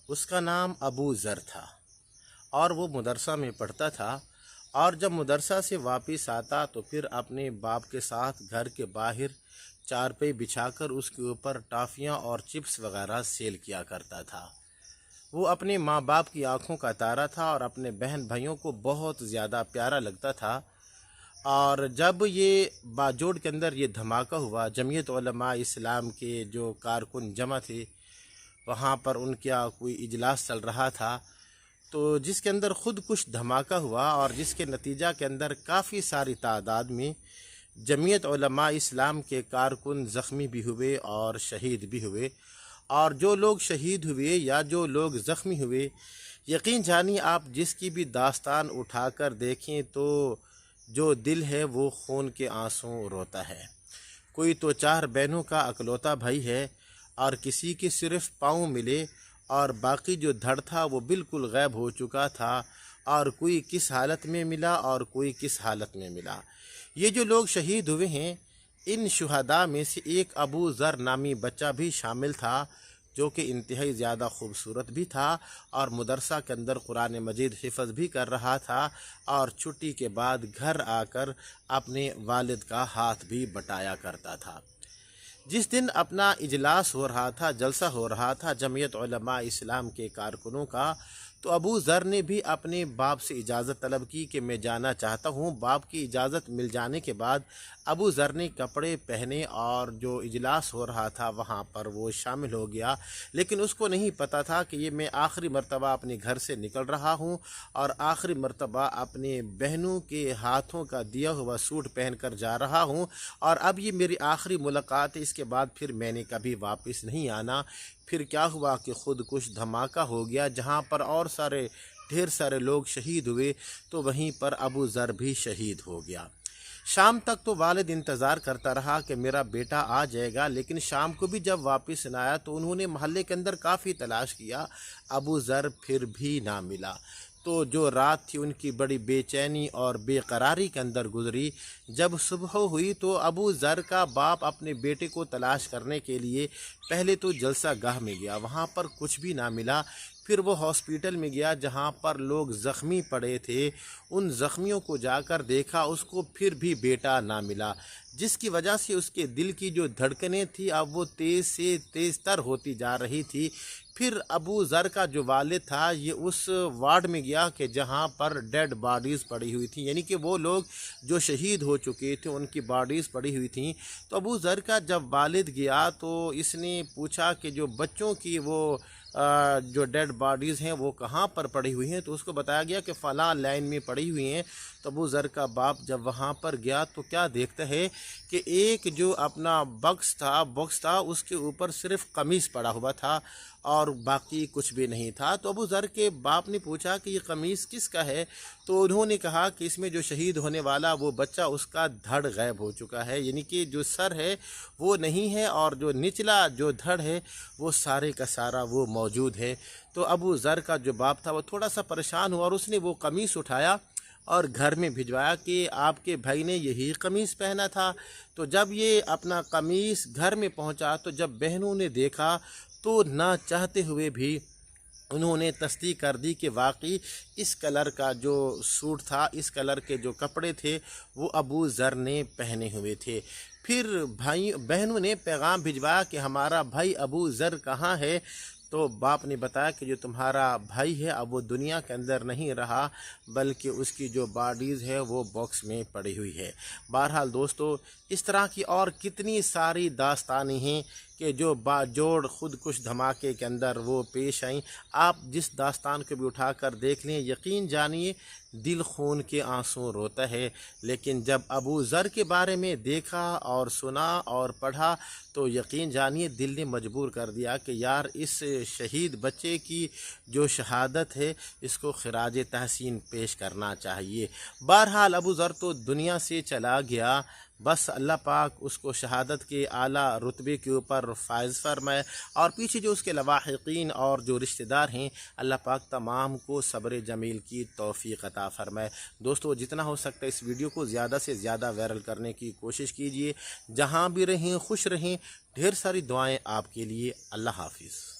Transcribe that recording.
اس کا نام ابو ذر تھا اور وہ مدرسہ میں پڑھتا تھا، اور جب مدرسہ سے واپس آتا تو پھر اپنے باپ کے ساتھ گھر کے باہر چارپائی بچھا کر اس کے اوپر ٹافیاں اور چپس وغیرہ سیل کیا کرتا تھا۔ وہ اپنے ماں باپ کی آنکھوں کا تارا تھا اور اپنے بہن بھائیوں کو بہت زیادہ پیارا لگتا تھا۔ اور جب یہ باجوڑ کے اندر یہ دھماکہ ہوا، جمعیت علماء اسلام کے جو کارکن جمع تھے، وہاں پر ان کا کوئی اجلاس چل رہا تھا، تو جس کے اندر خود کش دھماکہ ہوا اور جس کے نتیجہ کے اندر کافی ساری تعداد میں جمعیت علماء اسلام کے کارکن زخمی بھی ہوئے اور شہید بھی ہوئے۔ اور جو لوگ شہید ہوئے یا جو لوگ زخمی ہوئے، یقین جانی آپ جس کی بھی داستان اٹھا کر دیکھیں تو جو دل ہے وہ خون کے آنسوں روتا ہے۔ کوئی تو 4 بہنوں کا اکلوتا بھائی ہے اور کسی کے صرف پاؤں ملے اور باقی جو دھڑ تھا وہ بالکل غائب ہو چکا تھا، اور کوئی کس حالت میں ملا اور کوئی کس حالت میں ملا۔ یہ جو لوگ شہید ہوئے ہیں، ان شہداء میں سے ایک ابو ذر نامی بچہ بھی شامل تھا، جو کہ انتہائی زیادہ خوبصورت بھی تھا اور مدرسہ کے اندر قرآن مجید حفظ بھی کر رہا تھا، اور چھٹی کے بعد گھر آ کر اپنے والد کا ہاتھ بھی بٹایا کرتا تھا۔ جس دن اپنا اجلاس ہو رہا تھا، جلسہ ہو رہا تھا جمعیت علماء اسلام کے کارکنوں کا، تو ابو ذر نے بھی اپنے باپ سے اجازت طلب کی کہ میں جانا چاہتا ہوں۔ باپ کی اجازت مل جانے کے بعد ابو ذر نے کپڑے پہنے اور جو اجلاس ہو رہا تھا وہاں پر وہ شامل ہو گیا، لیکن اس کو نہیں پتہ تھا کہ یہ میں آخری مرتبہ اپنے گھر سے نکل رہا ہوں اور آخری مرتبہ اپنے بہنوں کے ہاتھوں کا دیا ہوا سوٹ پہن کر جا رہا ہوں، اور اب یہ میری آخری ملاقات ہے، اس کے بعد پھر میں نے کبھی واپس نہیں آنا۔ پھر کیا ہوا کہ خود کش دھماکہ ہو گیا، جہاں پر اور ڈھیر سارے لوگ شہید ہوئے، تو وہیں پر ابو ذر بھی شہید ہو گیا۔ شام تک تو والد انتظار کرتا رہا کہ میرا بیٹا آ جائے گا، لیکن شام کو بھی جب واپس نہ آیا تو انہوں نے محلے کے اندر کافی تلاش کیا، ابو ذر پھر بھی نہ ملا۔ تو جو رات تھی ان کی بڑی بے چینی اور بے قراری کے اندر گزری۔ جب صبح ہوئی تو ابو ذر کا باپ اپنے بیٹے کو تلاش کرنے کے لیے پہلے تو جلسہ گاہ میں گیا، وہاں پر کچھ بھی نہ ملا۔ پھر وہ ہاسپیٹل میں گیا جہاں پر لوگ زخمی پڑے تھے، ان زخمیوں کو جا کر دیکھا، اس کو پھر بھی بیٹا نہ ملا، جس کی وجہ سے اس کے دل کی جو دھڑکنیں تھی اب وہ تیز سے تیز تر ہوتی جا رہی تھی۔ پھر ابو ذر کا جو والد تھا یہ اس وارڈ میں گیا کہ جہاں پر ڈیڈ باڈیز پڑی ہوئی تھیں، یعنی کہ وہ لوگ جو شہید ہو چکے تھے ان کی باڈیز پڑی ہوئی تھیں۔ تو ابو ذر کا جب والد گیا تو اس نے پوچھا کہ جو بچوں کی وہ جو ڈیڈ باڈیز ہیں وہ کہاں پر پڑی ہوئی ہیں، تو اس کو بتایا گیا کہ فلاں لائن میں پڑی ہوئی ہیں۔ تو ابو ذر کا باپ جب وہاں پر گیا تو کیا دیکھتا ہے کہ ایک جو اپنا باکس تھا اس کے اوپر صرف قمیص پڑا ہوا تھا اور باقی کچھ بھی نہیں تھا۔ تو ابو ذر کے باپ نے پوچھا کہ یہ قمیص کس کا ہے، تو انہوں نے کہا کہ اس میں جو شہید ہونے والا وہ بچہ اس کا دھڑ غائب ہو چکا ہے، یعنی کہ جو سر ہے وہ نہیں ہے اور جو نچلا جو دھڑ ہے وہ سارے کا سارا وہ موجود ہے۔ تو ابو ذر کا جو باپ تھا وہ تھوڑا سا پریشان ہوا اور اس نے وہ قمیص اٹھایا اور گھر میں بھجوایا کہ آپ کے بھائی نے یہی قمیص پہنا تھا۔ تو جب یہ اپنا قمیص گھر میں پہنچا تو جب بہنوں نے دیکھا تو نہ چاہتے ہوئے بھی انہوں نے تصدیق کر دی کہ واقعی اس کلر کا جو سوٹ تھا، اس کلر کے جو کپڑے تھے وہ ابو ذر نے پہنے ہوئے تھے۔ پھر بہنوں نے پیغام بھجوایا کہ ہمارا بھائی ابو ذر کہاں ہے، تو باپ نے بتایا کہ جو تمہارا بھائی ہے اب وہ دنیا کے اندر نہیں رہا، بلکہ اس کی جو باڈیز ہے وہ باکس میں پڑی ہوئی ہے۔ بہرحال دوستو، اس طرح کی اور کتنی ساری داستانیں ہیں کہ جو باجوڑ خودکش دھماکے کے اندر وہ پیش آئیں۔ آپ جس داستان کو بھی اٹھا کر دیکھ لیں، یقین جانیے دل خون کے آنسوں روتا ہے۔ لیکن جب ابو ذر کے بارے میں دیکھا اور سنا اور پڑھا تو یقین جانیے دل نے مجبور کر دیا کہ یار اس شہید بچے کی جو شہادت ہے اس کو خراج تحسین پیش کرنا چاہیے۔ بہرحال ابو ذر تو دنیا سے چلا گیا، بس اللہ پاک اس کو شہادت کے اعلیٰ رتبے کے اوپر فائز فرمائے، اور پیچھے جو اس کے لواحقین اور جو رشتہ دار ہیں اللہ پاک تمام کو صبر جمیل کی توفیق عطا فرمائے۔ دوستو، جتنا ہو سکتا ہے اس ویڈیو کو زیادہ سے زیادہ وائرل کرنے کی کوشش کیجیے۔ جہاں بھی رہیں خوش رہیں، ڈھیر ساری دعائیں آپ کے لیے۔ اللہ حافظ۔